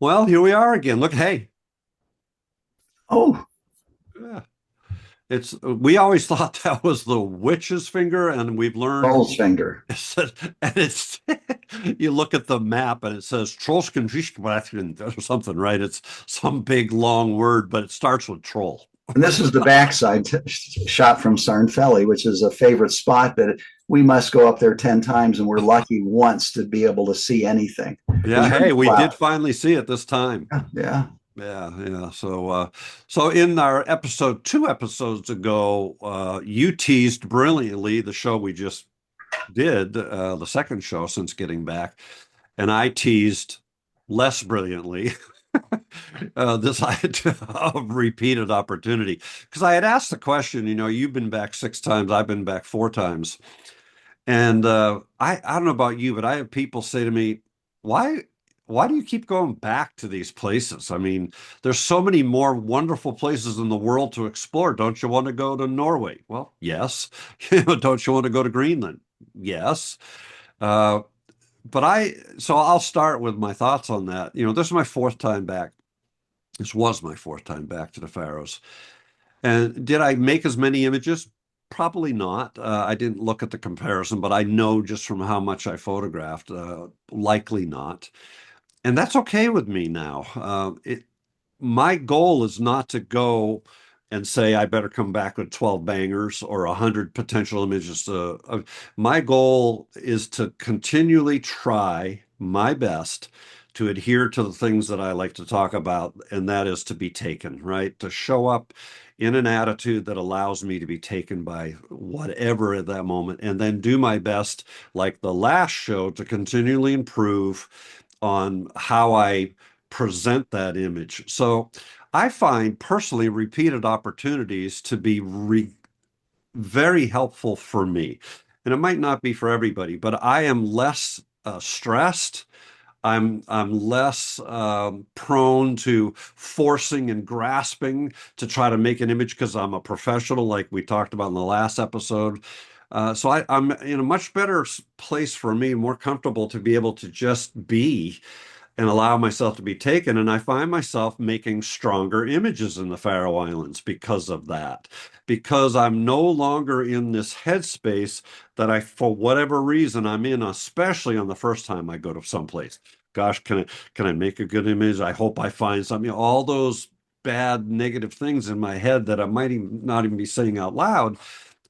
Well, here we are again. Look, hey, Oh, yeah, it's we always thought that was the witch's finger, and we've learned Goldfinger. and it's you look at the map and it says Trollskenschichtbrechen or something, right? It's some big long word, but it starts with troll. And this is the backside shot from Sarnfelli, which is a favorite spot that we must go up there 10 times, and we're lucky once to be able to see anything because Yeah, you're in hey, the we did cloud. finally see it this time. Yeah. Yeah, yeah. So in our episode 2 episodes ago, you teased brilliantly the show we just did, the second show since getting back, and I teased less brilliantly this idea of repeated opportunity because I had asked the question. You've been back 6 times, I've been back 4 times, and I don't know about you, but I have people say to me, "Why?" Why do you keep going back to these places? I mean, there's so many more wonderful places in the world to explore. Don't you want to go to Norway? Well, yes. Don't you want to go to Greenland? Yes. Uh, so I'll start with my thoughts on that. This is my fourth time back. This was my fourth time back to the Faroes. And did I make as many images? Probably not. I didn't look at the comparison, but I know just from how much I photographed, likely not. And that's okay with me now. My goal is not to go and say I better come back with 12 bangers or 100 potential images. My goal is to continually try my best to adhere to the things that I like to talk about, and that is to be taken, right? To show up in an attitude that allows me to be taken by whatever at that moment, and then do my best, like the last show, to continually improve on how I present that image. So I find personally repeated opportunities to be very helpful for me. And it might not be for everybody, but I am less stressed. I'm less prone to forcing and grasping to try to make an image because I'm a professional, like we talked about in the last episode. I'm in a much better place for me, more comfortable to be able to just be and allow myself to be taken. And I find myself making stronger images in the Faroe Islands because of that, because I'm no longer in this headspace that for whatever reason, I'm in, especially on the first time I go to someplace. Gosh, can I make a good image? I hope I find something. All those bad negative things in my head that I might even not even be saying out loud,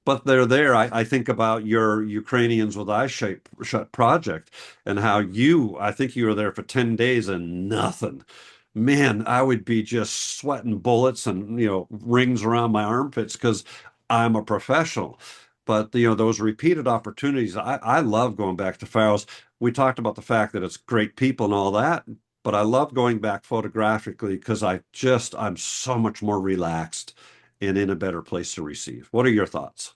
but they're there. I think about your Ukrainians with Eye Shut project and how I think you were there for 10 days and nothing. Man, I would be just sweating bullets and, rings around my armpits because I'm a professional. But, those repeated opportunities, I love going back to Faroes. We talked about the fact that it's great people and all that, but I love going back photographically because I'm so much more relaxed and in a better place to receive. What are your thoughts?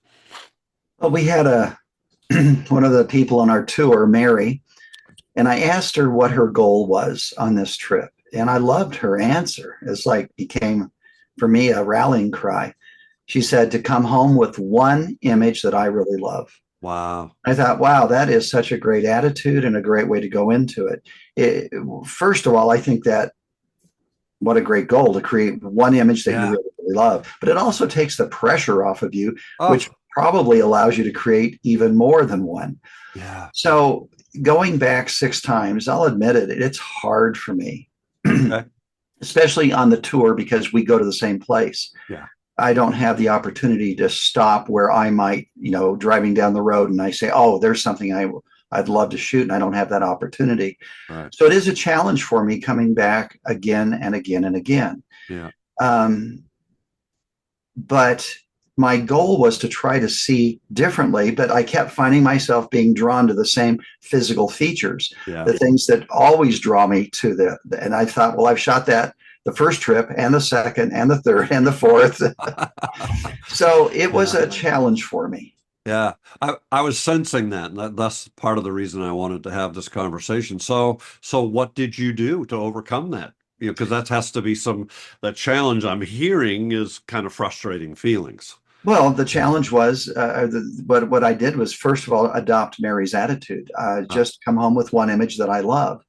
Well, we had one of the people on our tour, Mary, and I asked her what her goal was on this trip. And I loved her answer. It's like became for me a rallying cry. She said to come home with one image that I really love. Wow. I thought, wow, that is such a great attitude and a great way to go into it. First of all, I think that what a great goal to create one image that you Yeah. really, really love. But it also takes the pressure off of you, which Oh, probably allows you to create even more than one. yeah. So going back 6 times, I'll admit it, it's hard for me, Okay. especially on the tour because we go to the same place. Yeah. I don't have the opportunity to stop where I might, driving down the road and I say, oh, there's something I'd love to shoot, and I don't have that opportunity. Right. So it is a challenge for me coming back again and again and again. Yeah. Um, but my goal was to try to see differently, but I kept finding myself being drawn to the same physical features, Yeah. the things that always draw me to and I thought, well, I've shot that the first trip and the second and the third and the fourth. So it was Yeah. a challenge for me. Yeah. I was sensing that, and that's part of the reason I wanted to have this conversation. So what did you do to overcome that? Because that has to be that challenge I'm hearing is kind of frustrating feelings. Well, the challenge was what I did was first of all adopt Mary's attitude. Ah, Just come home with one image that I love.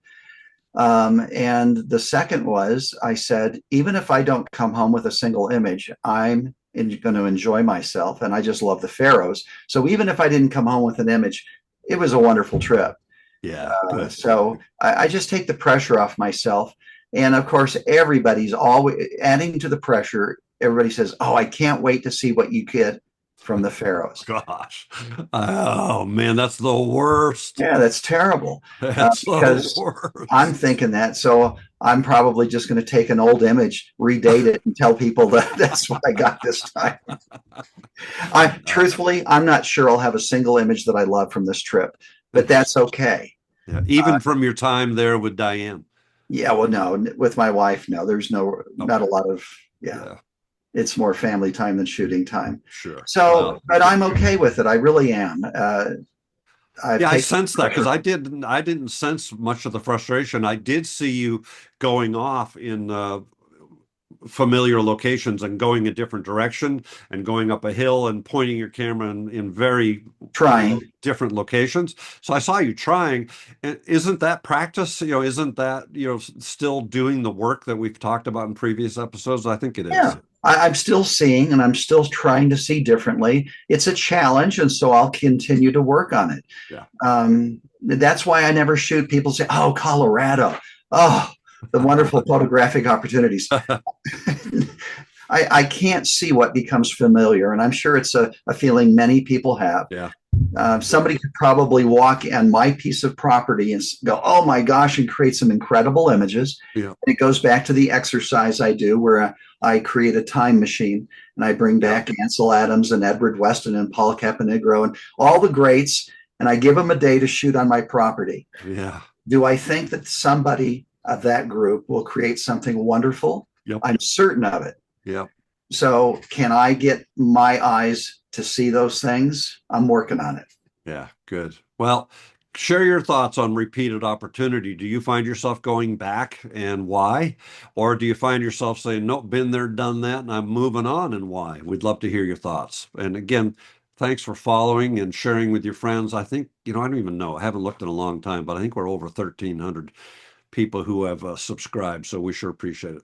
And the second was, I said, even if I don't come home with a single image, I'm going to enjoy myself. And I just love the Faroes. So even if I didn't come home with an image, it was a wonderful trip. Yeah, good. So I just take the pressure off myself. And of course, everybody's always adding to the pressure. Everybody says, "Oh, I can't wait to see what you get from the Faroes." Gosh. Oh man, that's the worst. Yeah, that's terrible That's the because I'm worst. thinking that. So I'm probably just going to take an old image, redate it, and tell people that that's what I got this time. I truthfully, I'm not sure I'll have a single image that I love from this trip, but that's okay. Yeah, even from your time there with Diane. Yeah, well, no, with my wife, no, there's not a Okay. lot of, yeah, Yeah, it's more family time than shooting time. sure. So, Well, but I'm okay with it. I really am. I've yeah, I taken sensed that because pressure. I didn't sense much of the frustration. I did see you going off in familiar locations and going a different direction and going up a hill and pointing your camera in very Trying. different locations. So I saw you trying. And isn't that practice? Isn't that, still doing the work that we've talked about in previous episodes? I think it is. Yeah, I'm still seeing and I'm still trying to see differently. It's a challenge, and so I'll continue to work on it. Yeah. That's why I never shoot. People say, "Oh, Colorado, oh, the wonderful photographic opportunities." I can't see what becomes familiar, and I'm sure it's a feeling many people have. Yeah. Somebody could probably walk on my piece of property and go, "Oh my gosh," and create some incredible images. Yeah. And it goes back to the exercise I do where I create a time machine and I bring Yeah. back Ansel Adams and Edward Weston and Paul Caponegro and all the greats, and I give them a day to shoot on my property. Yeah. Do I think that somebody of that group will create something wonderful? Yep. I'm certain of it. Yep. So, can I get my eyes to see those things? I'm working on it. Yeah. Good. Well, share your thoughts on repeated opportunity. Do you find yourself going back and why? Or do you find yourself saying, nope, been there, done that, and I'm moving on and why? We'd love to hear your thoughts. And again, thanks for following and sharing with your friends. I think, I don't even know. I haven't looked in a long time, but I think we're over 1,300 people who have subscribed. So we sure appreciate it.